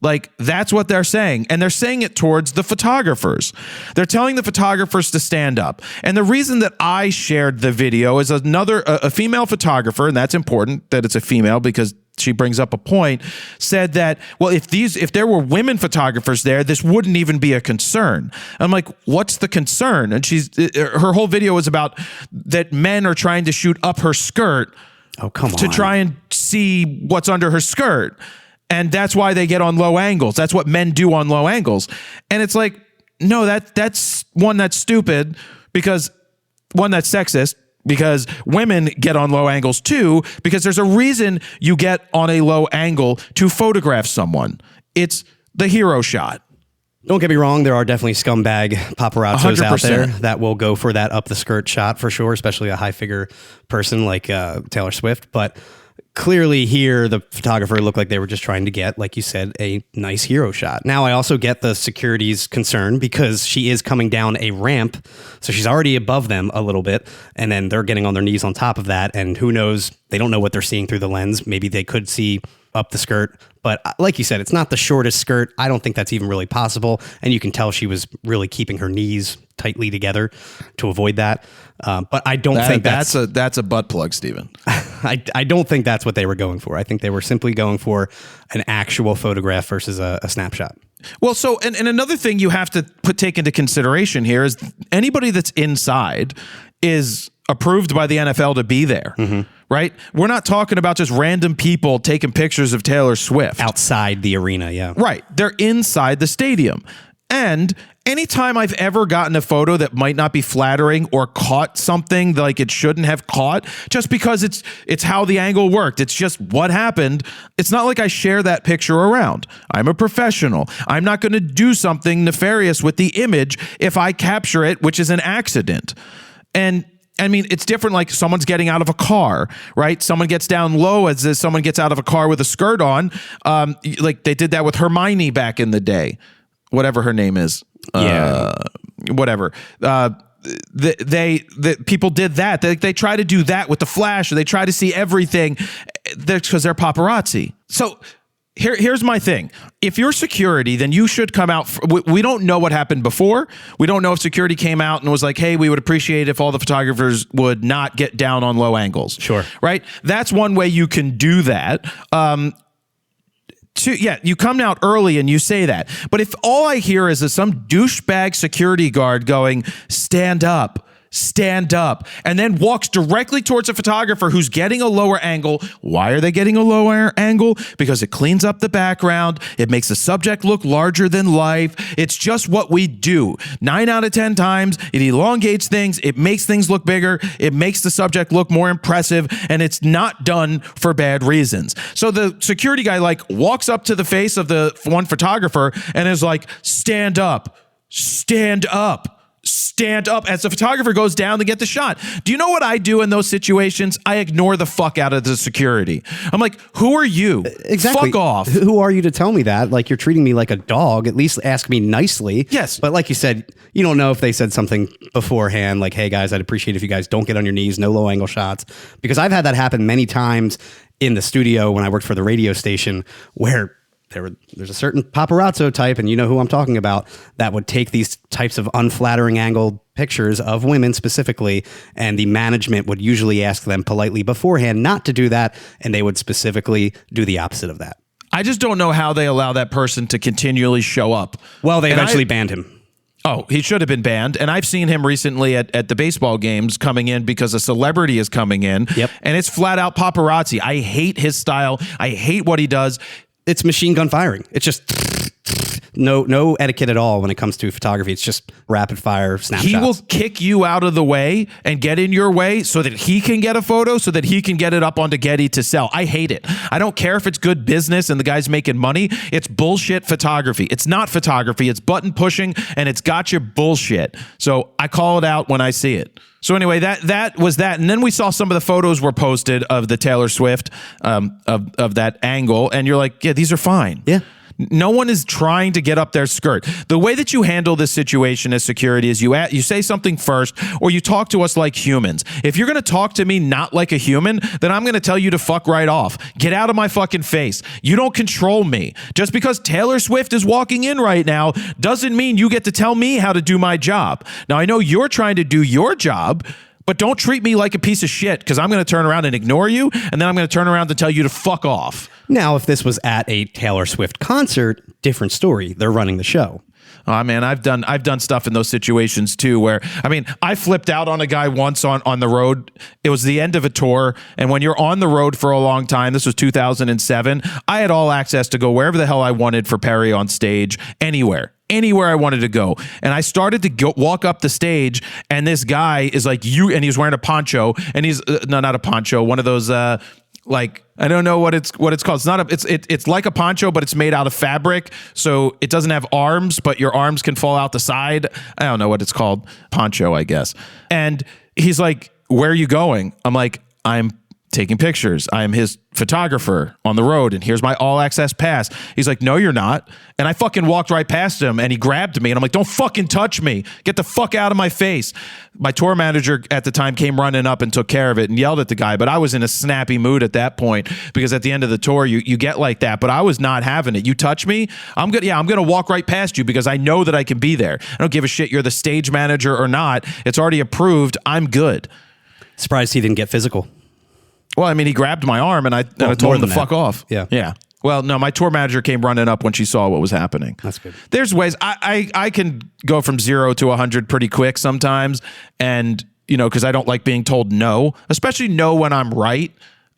[SPEAKER 2] Like, that's what they're saying. And they're saying it towards the photographers. They're telling the photographers to stand up. And the reason that I shared the video is a female photographer, and that's important that it's a female because she brings up a point, said that, well, if there were women photographers there, this wouldn't even be a concern. I'm like, what's the concern? And her whole video is about that men are trying to shoot up her skirt.
[SPEAKER 3] Oh, come on.
[SPEAKER 2] To try and see what's under her skirt. And that's why they get on low angles. That's what men do on low angles. And it's like, no, that's one, that's stupid, because one, that's sexist, because women get on low angles too, because there's a reason you get on a low angle to photograph someone. It's the hero shot.
[SPEAKER 3] Don't get me wrong, there are definitely scumbag paparazzos out
[SPEAKER 2] 100%.
[SPEAKER 3] there that will go for that up the skirt shot for sure, especially a high figure person like Taylor Swift. But clearly here, the photographer looked like they were just trying to get, like you said, a nice hero shot. Now, I also get the security's concern because she is coming down a ramp, so she's already above them a little bit, and then they're getting on their knees on top of that, and who knows, they don't know what they're seeing through the lens. Maybe they could see up the skirt, but like you said, it's not the shortest skirt. I don't think that's even really possible, and you can tell she was really keeping her knees tightly together to avoid that. But I don't think that's
[SPEAKER 2] a butt plug, Steven.
[SPEAKER 3] I don't think that's what they were going for. I think they were simply going for an actual photograph versus a snapshot.
[SPEAKER 2] Well, so and another thing you have to take into consideration here is anybody that's inside is approved by the NFL to be there, right? We're not talking about just random people taking pictures of Taylor Swift.
[SPEAKER 3] Outside the arena, yeah.
[SPEAKER 2] Right. They're inside the stadium. And anytime I've ever gotten a photo that might not be flattering or caught something like it shouldn't have caught, just because it's how the angle worked, it's just what happened, it's not like I share that picture around. I'm a professional. I'm not going to do something nefarious with the image if I capture it, which is an accident. And I mean, it's different like someone's getting out of a car, right? Someone gets down low as someone gets out of a car with a skirt on. Like they did that with Hermione back in the day. Whatever her name is. Whatever. People did that. They try to do that with the flash, or they try to see everything because they're paparazzi. So here's my thing. If you're security, then you should come out. We don't know what happened before. We don't know if security came out and was like, hey, we would appreciate if all the photographers would not get down on low angles.
[SPEAKER 3] Sure.
[SPEAKER 2] Right? That's one way you can do that. You come out early and you say that. But if all I hear is some douchebag security guard going, stand up, and then walks directly towards a photographer who's getting a lower angle. Why are they getting a lower angle? Because it cleans up the background. It makes the subject look larger than life. It's just what we do. 9 out of 10 times, it elongates things. It makes things look bigger. It makes the subject look more impressive, and it's not done for bad reasons. So the security guy walks up to the face of the one photographer and is like, stand up, stand up. Stand up as the photographer goes down to get the shot. Do you know what I do in those situations? I ignore the fuck out of the security. I'm like, who are you?
[SPEAKER 3] Exactly.
[SPEAKER 2] Fuck off.
[SPEAKER 3] Who are you to tell me that? Like, you're treating me like a dog. At least ask me nicely.
[SPEAKER 2] Yes.
[SPEAKER 3] But like you said, you don't know if they said something beforehand, like, hey guys, I'd appreciate if you guys don't get on your knees, no low angle shots. Because I've had that happen many times in the studio when I worked for the radio station, where there's a certain paparazzo type, and you know who I'm talking about, that would take these types of unflattering angled pictures of women specifically, and the management would usually ask them politely beforehand not to do that, and they would specifically do the opposite of that.
[SPEAKER 2] I just don't know how they allow that person to continually show up.
[SPEAKER 3] Well, they eventually banned him.
[SPEAKER 2] Oh, he should have been banned. And I've seen him recently at the baseball games coming in because a celebrity is coming in.
[SPEAKER 3] Yep.
[SPEAKER 2] And it's flat out paparazzi. I hate his style. I hate what he does.
[SPEAKER 3] It's machine gun firing. It's just no etiquette at all when it comes to photography. It's just rapid fire snapshots.
[SPEAKER 2] He will kick you out of the way and get in your way so that he can get a photo, so that he can get it up onto Getty to sell. I hate it. I don't care if it's good business and the guy's making money. It's bullshit photography. It's not photography. It's button pushing, and it's gotcha bullshit. So I call it out when I see it. So anyway, that was that. And then we saw some of the photos were posted of the Taylor Swift, of that angle. And you're like, yeah, these are fine.
[SPEAKER 3] Yeah.
[SPEAKER 2] No one is trying to get up their skirt. The way that you handle this situation as security is you say something first, or you talk to us like humans. If you're going to talk to me not like a human, then I'm going to tell you to fuck right off. Get out of my fucking face. You don't control me. Just because Taylor Swift is walking in right now doesn't mean you get to tell me how to do my job. Now, I know you're trying to do your job, but don't treat me like a piece of shit, because I'm going to turn around and ignore you, and then I'm going to turn around and tell you to fuck off.
[SPEAKER 3] Now, if this was at a Taylor Swift concert, different story. They're running the show.
[SPEAKER 2] Oh man, I've done stuff in those situations too, where, I mean, I flipped out on a guy once on the road. It was the end of a tour, and when you're on the road for a long time, this was 2007, I had all access to go wherever the hell I wanted for Perry on stage, anywhere I wanted to go. And I started to walk up the stage, and this guy is like, and he was wearing a poncho, and he's, no, not a poncho, one of those, like, I don't know what it's called. It's not it's like a poncho, but it's made out of fabric. So it doesn't have arms, but your arms can fall out the side. I don't know what it's called. Poncho, I guess. And he's like, where are you going? I'm like, I'm taking pictures. I am his photographer on the road, and here's my all access pass. He's like, no, you're not. And I fucking walked right past him, and he grabbed me, and I'm like, don't fucking touch me. Get the fuck out of my face. My tour manager at the time came running up and took care of it and yelled at the guy, but I was in a snappy mood at that point, because at the end of the tour, you get like that, but I was not having it. You touch me, I'm gonna walk right past you, because I know that I can be there. I don't give a shit you're the stage manager or not. It's already approved. I'm good.
[SPEAKER 3] Surprised he didn't get physical.
[SPEAKER 2] Well, I mean, he grabbed my arm, and I told him to fuck off.
[SPEAKER 3] Yeah.
[SPEAKER 2] Yeah. Well, no, my tour manager came running up when she saw what was happening.
[SPEAKER 3] That's good.
[SPEAKER 2] There's ways I can go from 0 to 100 pretty quick sometimes, and because I don't like being told no, especially no when I'm right.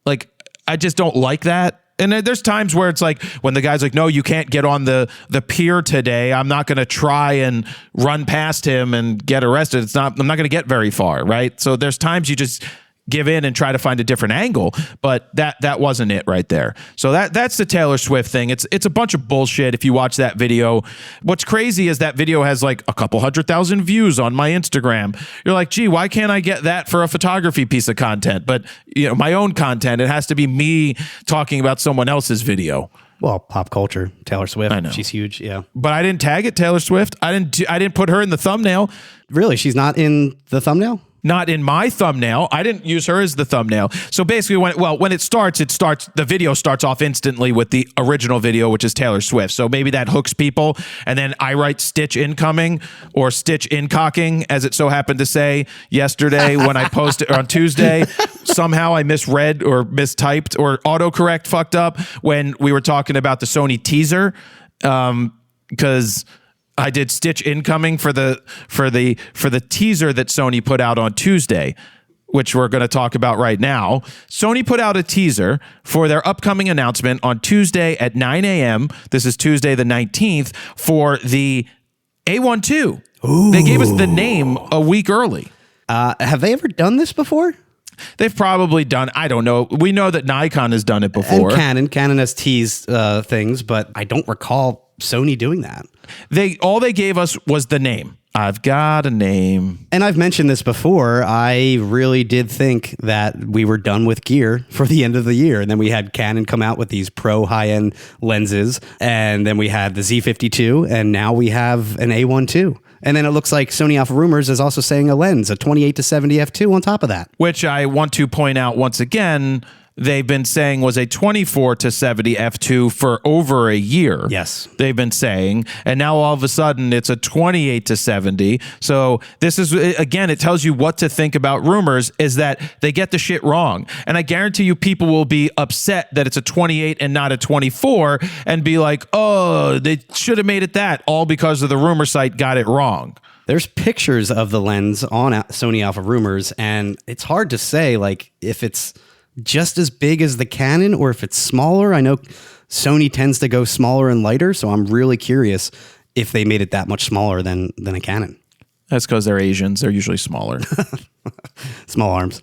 [SPEAKER 2] Like, I just don't like that. And there's times where it's like, when the guy's like, no, you can't get on the pier today. I'm not going to try and run past him and get arrested. I'm not going to get very far, right? So there's times you just give in and try to find a different angle, but that wasn't it right there. So that's the Taylor Swift thing. It's a bunch of bullshit if you watch that video. What's crazy is that video has like a couple 100,000 views on my Instagram. You're like, gee, why can't I get that for a photography piece of content? But my own content, it has to be me talking about someone else's video.
[SPEAKER 3] Well, pop culture, Taylor Swift.
[SPEAKER 2] I know.
[SPEAKER 3] She's huge. Yeah.
[SPEAKER 2] But I didn't tag it Taylor Swift. I didn't put her in the thumbnail.
[SPEAKER 3] Really? She's not in the thumbnail?
[SPEAKER 2] Not in my thumbnail. I didn't use her as the thumbnail. So basically, when it starts, the video starts off instantly with the original video, which is Taylor Swift. So maybe that hooks people. And then I write Stitch incoming, or Stitch incocking, as it so happened to say yesterday when I posted on Tuesday. Somehow I misread or mistyped, or autocorrect fucked up when we were talking about the Sony teaser, because I did Stitch incoming for the teaser that Sony put out on Tuesday, which we're going to talk about right now. Sony put out a teaser for their upcoming announcement on Tuesday at 9 a.m. This is Tuesday the 19th for the A12. Ooh. They gave us the name a week early.
[SPEAKER 3] Have they ever done this before?
[SPEAKER 2] They've probably done. I don't know. We know that Nikon has done it before.
[SPEAKER 3] And Canon has teased things, but I don't recall Sony doing that.
[SPEAKER 2] All they gave us was the name. I've got a name.
[SPEAKER 3] And I've mentioned this before. I really did think that we were done with gear for the end of the year. And then we had Canon come out with these pro high-end lenses. And then we had the Z52. And now we have an A12. And then it looks like Sony Alpha Rumors is also saying a lens, a 28-70 f2 on top of that.
[SPEAKER 2] Which I want to point out once again, they've been saying was a 24-70 f2 for over a year.
[SPEAKER 3] Yes.
[SPEAKER 2] They've been saying. And now all of a sudden it's a 28-70. So this is, again, it tells you what to think about rumors, is that they get the shit wrong. And I guarantee you people will be upset that it's a 28 and not a 24 and be like, oh, they should have made it that, all because of the rumor site got it wrong.
[SPEAKER 3] There's pictures of the lens on Sony Alpha Rumors, and it's hard to say like if it's just as big as the Canon or if it's smaller. I know Sony tends to go smaller and lighter, so I'm really curious if they made it that much smaller than a Canon.
[SPEAKER 2] That's because they're Asians. They're usually smaller.
[SPEAKER 3] Small arms.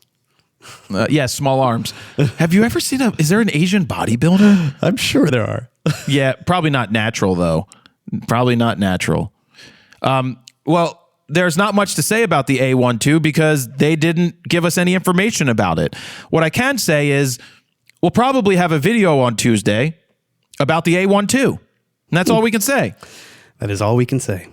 [SPEAKER 2] Yes, small arms. Have you ever seen is there an Asian bodybuilder?
[SPEAKER 3] I'm sure there are.
[SPEAKER 2] Yeah, probably not natural though. Probably not natural. Well, there's not much to say about the A12 because they didn't give us any information about it. What I can say is we'll probably have a video on Tuesday about the A12. And that's all we can say.
[SPEAKER 3] That is all we can say.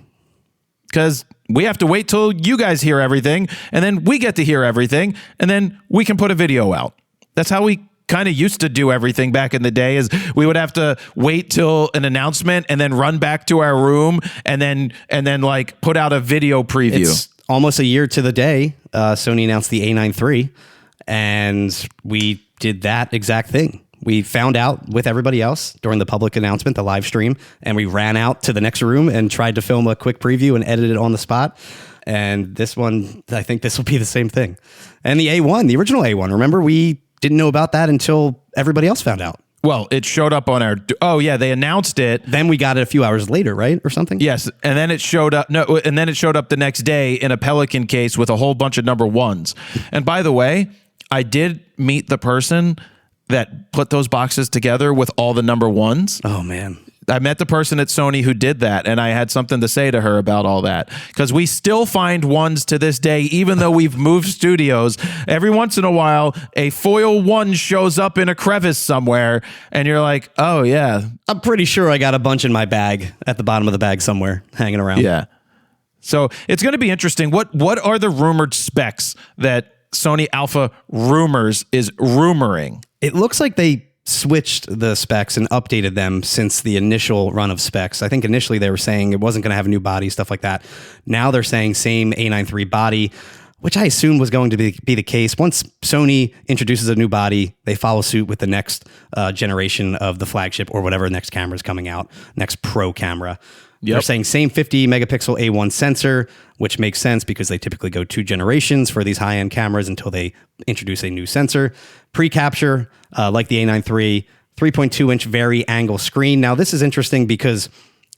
[SPEAKER 2] Because we have to wait till you guys hear everything, and then we get to hear everything, and then we can put a video out. That's how we kind of used to do everything back in the day, is we would have to wait till an announcement and then run back to our room and then like put out a video preview.
[SPEAKER 3] It's almost a year to the day. Sony announced the A9 III, and we did that exact thing. We found out with everybody else during the public announcement, the live stream, and we ran out to the next room and tried to film a quick preview and edit it on the spot. And this one, I think this will be the same thing. And the A1, the original A1, remember we didn't know about that until everybody else found out.
[SPEAKER 2] Well, it showed up on our... Oh, yeah, they announced it.
[SPEAKER 3] Then we got it a few hours later, right? Or something?
[SPEAKER 2] Yes, and then it showed up... No, and then it showed up the next day in a Pelican case with a whole bunch of number ones. And by the way, I did meet the person that put those boxes together with all the number ones.
[SPEAKER 3] Oh, man.
[SPEAKER 2] I met the person at Sony who did that, and I had something to say to her about all that, because we still find ones to this day, even though we've moved studios. Every once in a while, a foil one shows up in a crevice somewhere, and you're like, oh, yeah.
[SPEAKER 3] I'm pretty sure I got a bunch in my bag at the bottom of the bag somewhere hanging around.
[SPEAKER 2] Yeah. So it's going to be interesting. What are the rumored specs that Sony Alpha Rumors is rumoring?
[SPEAKER 3] It looks like they switched the specs and updated them since the initial run of specs. I think initially they were saying it wasn't going to have a new body, stuff like that. Now they're saying same A93 body, which I assume was going to be the case. Once Sony introduces a new body, they follow suit with the next generation of the flagship or whatever next camera is coming out, next pro camera. Yep. They're saying same 50 megapixel A1 sensor, which makes sense because they typically go 2 generations for these high-end cameras until they introduce a new sensor. Pre-capture, like the A93, 3.2-inch vari-angle screen. Now, this is interesting because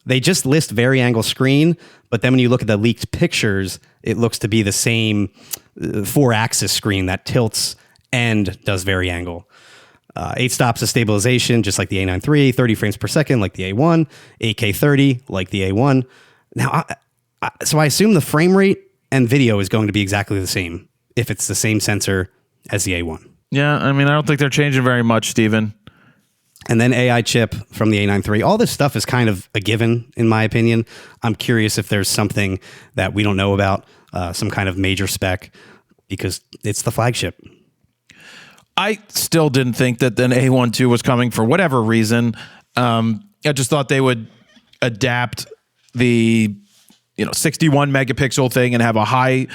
[SPEAKER 3] they just list vari-angle screen, but then when you look at the leaked pictures, it looks to be the same 4-axis screen that tilts and does vari-angle. 8 stops of stabilization, just like the A93, 30 frames per second, like the A1, 8K 30, like the A1. Now, so I assume the frame rate and video is going to be exactly the same if it's the same sensor as the A1.
[SPEAKER 2] Yeah, I mean, I don't think they're changing very much, Steven.
[SPEAKER 3] And then AI chip from the A93. All this stuff is kind of a given, in my opinion. I'm curious if there's something that we don't know about, some kind of major spec, because it's the flagship.
[SPEAKER 2] I still didn't think that an A12 was coming for whatever reason. I just thought they would adapt the 61 megapixel thing and have a high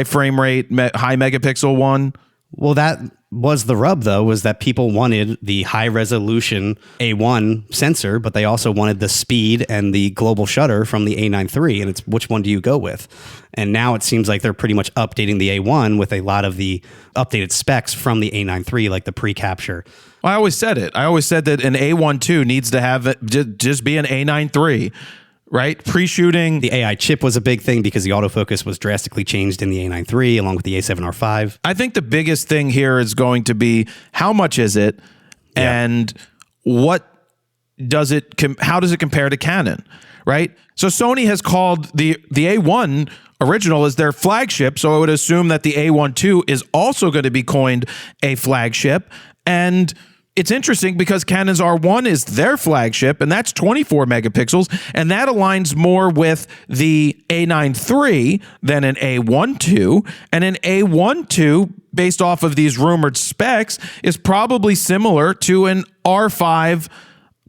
[SPEAKER 2] frame rate, high megapixel one.
[SPEAKER 3] Well, that was the rub, though, was that people wanted the high resolution A1 sensor, but they also wanted the speed and the global shutter from the A93. And it's which one do you go with? And now it seems like they're pretty much updating the A1 with a lot of the updated specs from the A93, like the pre-capture.
[SPEAKER 2] Well, I always said it. I always said that an A12 needs to have just be an A93. Right? Pre-shooting.
[SPEAKER 3] The AI chip was a big thing because the autofocus was drastically changed in the A93 along with the A7R5.
[SPEAKER 2] I think the biggest thing here is going to be how much is it and how does it compare to Canon, right? So Sony has called the A1 original as their flagship, so I would assume that the A12 is also going to be coined a flagship. And it's interesting because Canon's R1 is their flagship, and that's 24 megapixels, and that aligns more with the A93 than an A12. And an A12, based off of these rumored specs, is probably similar to an R5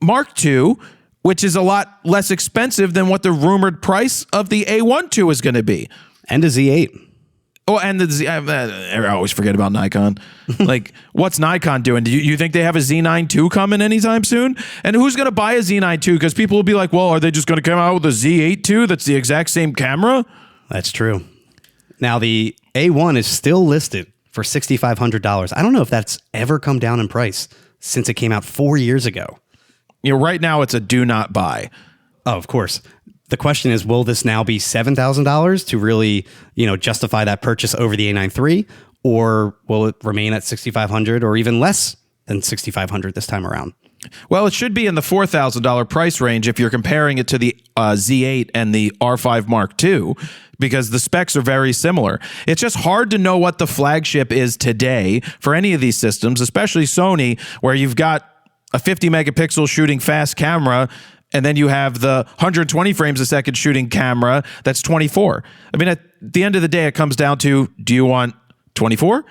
[SPEAKER 2] Mark II, which is a lot less expensive than what the rumored price of the A12 is going to be.
[SPEAKER 3] And a Z8.
[SPEAKER 2] Oh, and I always forget about Nikon. Like, what's Nikon doing? Do you think they have a Z9 II coming anytime soon? And who's going to buy a Z9 II? Because people will be like, well, are they just going to come out with a Z8 II that's the exact same camera?
[SPEAKER 3] That's true. Now, the A1 is still listed for $6,500. I don't know if that's ever come down in price since it came out 4 years ago.
[SPEAKER 2] Right now, it's a do not buy.
[SPEAKER 3] Oh, of course. The question is, will this now be $7,000 to really, justify that purchase over the A93, or will it remain at $6,500 or even less than $6,500 this time around?
[SPEAKER 2] Well, it should be in the $4,000 price range if you're comparing it to the Z8 and the R5 Mark II, because the specs are very similar. It's just hard to know what the flagship is today for any of these systems, especially Sony, where you've got a 50 megapixel shooting fast camera, and then you have the 120 frames a second shooting camera that's 24. I mean, at the end of the day, it comes down to, do you want 24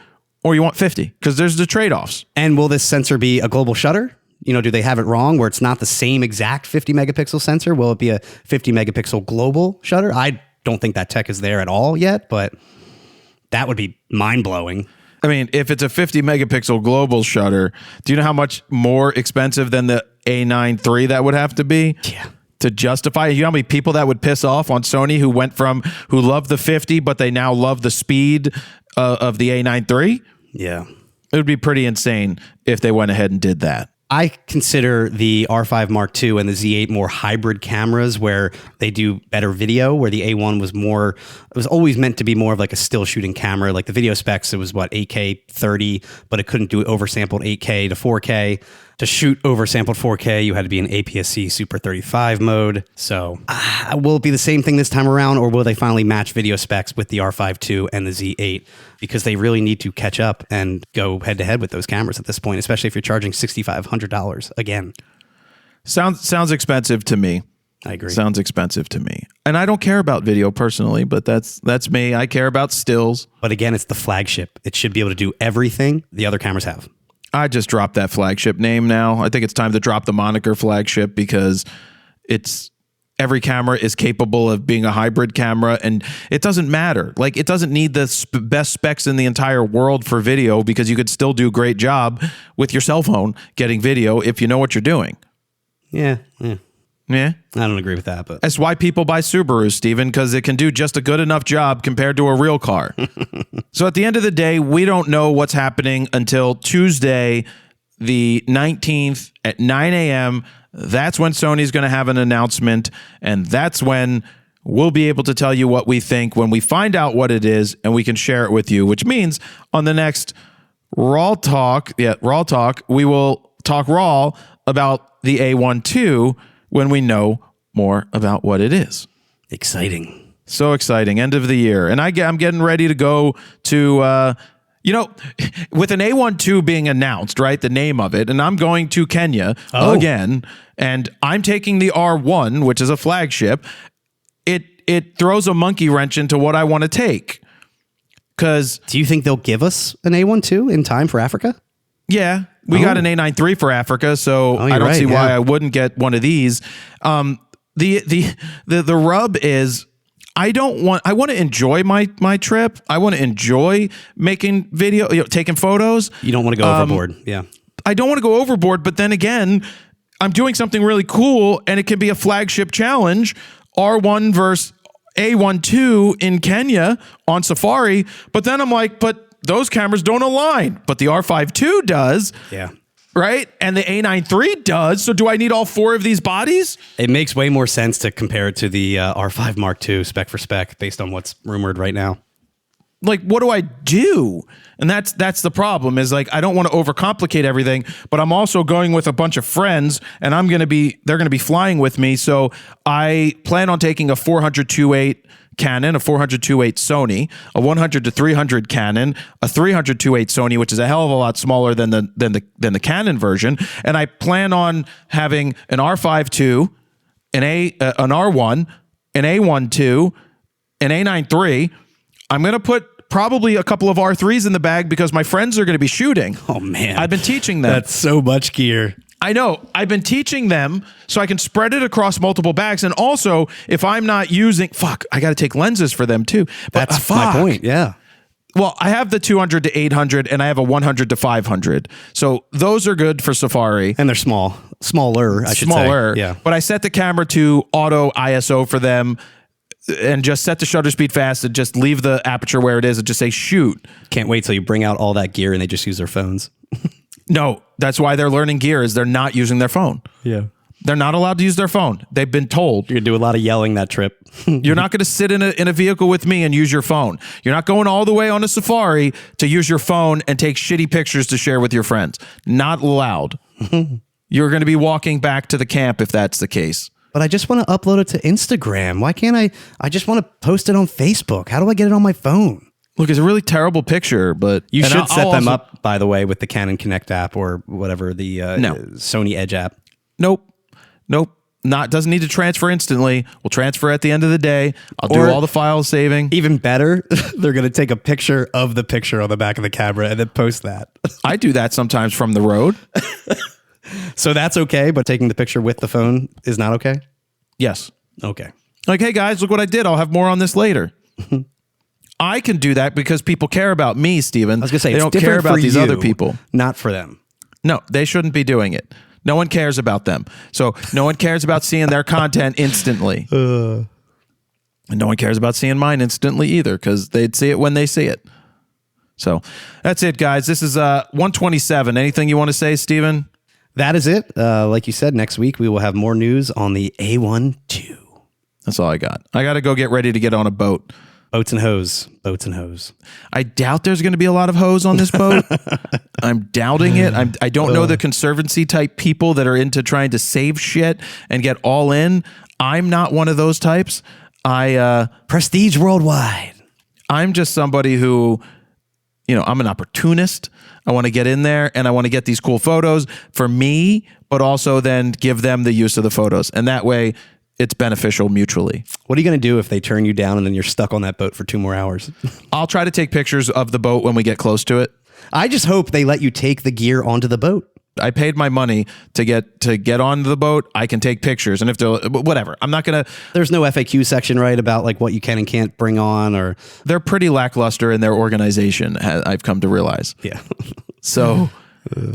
[SPEAKER 2] or you want 50? Because there's the trade-offs.
[SPEAKER 3] And will this sensor be a global shutter? Do they have it wrong where it's not the same exact 50 megapixel sensor? Will it be a 50 megapixel global shutter? I don't think that tech is there at all yet, but that would be mind-blowing.
[SPEAKER 2] I mean, if it's a 50 megapixel global shutter, do you know how much more expensive than the A9 III that would have to be?
[SPEAKER 3] Yeah.
[SPEAKER 2] To justify it? You know how many people that would piss off on Sony who love the 50, but they now love the speed of the A9 III?
[SPEAKER 3] Yeah.
[SPEAKER 2] It would be pretty insane if they went ahead and did that.
[SPEAKER 3] I consider the R5 Mark II and the Z8 more hybrid cameras where they do better video, where the A1 was more, it was always meant to be more of like a still shooting camera. Like the video specs, it was what, 8K 30, but it couldn't do oversampled 8K to 4K. To shoot oversampled 4K, you had to be in APS-C Super 35 mode. So will it be the same thing this time around, or will they finally match video specs with the R5 II and the Z8? Because they really need to catch up and go head to head with those cameras at this point, especially if you're charging $6,500 again.
[SPEAKER 2] Sounds expensive to me.
[SPEAKER 3] I agree.
[SPEAKER 2] Sounds expensive to me. And I don't care about video personally, but that's me. I care about stills.
[SPEAKER 3] But again, it's the flagship. It should be able to do everything the other cameras have.
[SPEAKER 2] I just dropped that flagship name now. I think it's time to drop the moniker flagship because every camera is capable of being a hybrid camera, and it doesn't matter. Like, it doesn't need the best specs in the entire world for video because you could still do a great job with your cell phone getting video if you know what you're doing.
[SPEAKER 3] Yeah.
[SPEAKER 2] Yeah.
[SPEAKER 3] I don't agree with that, but
[SPEAKER 2] That's why people buy Subarus, Steven, because it can do just a good enough job compared to a real car. So at the end of the day, we don't know what's happening until Tuesday, the 19th at 9 a.m. That's when Sony's going to have an announcement, and that's when we'll be able to tell you what we think when we find out what it is, and we can share it with you, which means on the next RAWtalk, we will talk raw about the A12 when we know more about what it is.
[SPEAKER 3] exciting.
[SPEAKER 2] So exciting. End of the year. And I'm getting ready to go to, with an A12 being announced, right? The name of it. And I'm going to Kenya again. And I'm taking the R1, which is a flagship. It throws a monkey wrench into what I want to take. Because
[SPEAKER 3] Do you think they'll give us an A12 in time for Africa?
[SPEAKER 2] yeah, we got an A9 III for Africa, so I don't
[SPEAKER 3] right,
[SPEAKER 2] see why
[SPEAKER 3] yeah.
[SPEAKER 2] I wouldn't get one of these. The rub is I want to enjoy my trip. I want to enjoy making video, taking photos.
[SPEAKER 3] You don't want to go overboard. Yeah.
[SPEAKER 2] I don't want to go overboard, but then again, I'm doing something really cool, and it can be a flagship challenge. R1 versus A12 in Kenya on Safari, but then I'm like, but those cameras don't align, but the R5 II does.
[SPEAKER 3] Yeah.
[SPEAKER 2] Right? And the A9 III does. So do I need all four of these bodies?
[SPEAKER 3] It makes way more sense to compare it to the R5 Mark II spec for spec based on what's rumored right now.
[SPEAKER 2] Like, what do I do? And that's the problem is, like, I don't want to overcomplicate everything, but I'm also going with a bunch of friends, and they're going to be flying with me. So I plan on taking a 400-2.8 Canon, a 400-2.8 Sony, a 100-300 Canon, a 300-2.8 Sony, which is a hell of a lot smaller than the Canon version, and I plan on having an R5 II, an R1, an A1 II, an A9 III. I'm going to put probably a couple of R3s in the bag because my friends are going to be shooting.
[SPEAKER 3] Oh, man.
[SPEAKER 2] I've been teaching them.
[SPEAKER 3] That's so much gear.
[SPEAKER 2] I know. I've been teaching them so I can spread it across multiple bags. And also, if I'm not using... I got to take lenses for them too. But,
[SPEAKER 3] That's my point, yeah.
[SPEAKER 2] Well, I have the 200 to 800 and I have a 100 to 500. So those are good for Safari.
[SPEAKER 3] And they're smaller, I should say. Yeah.
[SPEAKER 2] But I set the camera to auto ISO for them and just set the shutter speed fast and just leave the aperture where it is and just say shoot.
[SPEAKER 3] Can't wait till you bring out all that gear and they just use their phones.
[SPEAKER 2] No, that's why they're learning gear is they're not using their phone.
[SPEAKER 3] Yeah.
[SPEAKER 2] They're not allowed to use their phone. They've been told.
[SPEAKER 3] You're going to do a lot of yelling that trip.
[SPEAKER 2] You're not going to sit in a vehicle with me and use your phone. You're not going all the way on a safari to use your phone and take shitty pictures to share with your friends. Not allowed. You're going to be walking back to the camp if that's the case.
[SPEAKER 3] But I just want to upload it to Instagram. Why can't I just want to post it on Facebook. How do I get it on my phone?
[SPEAKER 2] Look, it's a really terrible picture, but...
[SPEAKER 3] You should set them up, by the way, with the Canon Connect app or whatever, the Sony Edge app.
[SPEAKER 2] Nope. Doesn't need to transfer instantly. We'll transfer at the end of the day. I'll do all the file saving.
[SPEAKER 3] Even better, they're going to take a picture of the picture on the back of the camera and then post that.
[SPEAKER 2] I do that sometimes from the road.
[SPEAKER 3] So that's okay, but taking the picture with the phone is not okay?
[SPEAKER 2] Yes.
[SPEAKER 3] Okay.
[SPEAKER 2] Like, hey guys, look what I did. I'll have more on this later. I can do that because people care about me, Steven.
[SPEAKER 3] I was going to say,
[SPEAKER 2] they don't care about these other people.
[SPEAKER 3] Not for them.
[SPEAKER 2] No, they shouldn't be doing it. No one cares about them. So no one cares about seeing their content instantly. And no one cares about seeing mine instantly either because they'd see it when they see it. So that's it, guys. This is 127. Anything you want to say, Steven?
[SPEAKER 3] That is it. Like you said, next week we will have more news on the A12.
[SPEAKER 2] That's all I got. I got to go get ready to get on a boat.
[SPEAKER 3] Boats and hose. Boats and hose.
[SPEAKER 2] I doubt there's going to be a lot of hose on this boat. I'm doubting it. I don't know the conservancy type people that are into trying to save shit and get all in. I'm not one of those types.
[SPEAKER 3] Prestige worldwide.
[SPEAKER 2] I'm just somebody who, I'm an opportunist. I want to get in there and I want to get these cool photos for me, but also then give them the use of the photos. And that way it's beneficial mutually.
[SPEAKER 3] What are you going to do if they turn you down and then you're stuck on that boat for 2 more hours?
[SPEAKER 2] I'll try to take pictures of the boat when we get close to it.
[SPEAKER 3] I just hope they let you take the gear onto the boat.
[SPEAKER 2] I paid my money to get on the boat. I can take pictures, and if they're whatever, I'm not gonna.
[SPEAKER 3] There's no FAQ section, right, about like what you can and can't bring on, or
[SPEAKER 2] they're pretty lackluster in their organization. I've come to realize.
[SPEAKER 3] Yeah.
[SPEAKER 2] So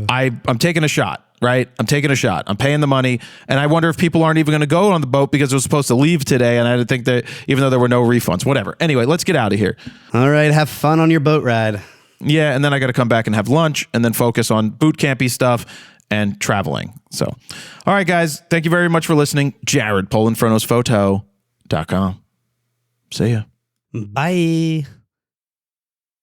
[SPEAKER 2] I'm taking a shot. Right? I'm taking a shot. I'm paying the money, and I wonder if people aren't even going to go on the boat because it was supposed to leave today, and I didn't think that, even though there were no refunds. Whatever. Anyway, let's get out of here.
[SPEAKER 3] All right. Have fun on your boat ride.
[SPEAKER 2] Yeah, and then I got to come back and have lunch, and then focus on boot campy stuff and traveling. So, all right, guys, thank you very much for listening. Jared, PolinFronosphoto.com. See ya.
[SPEAKER 3] Bye.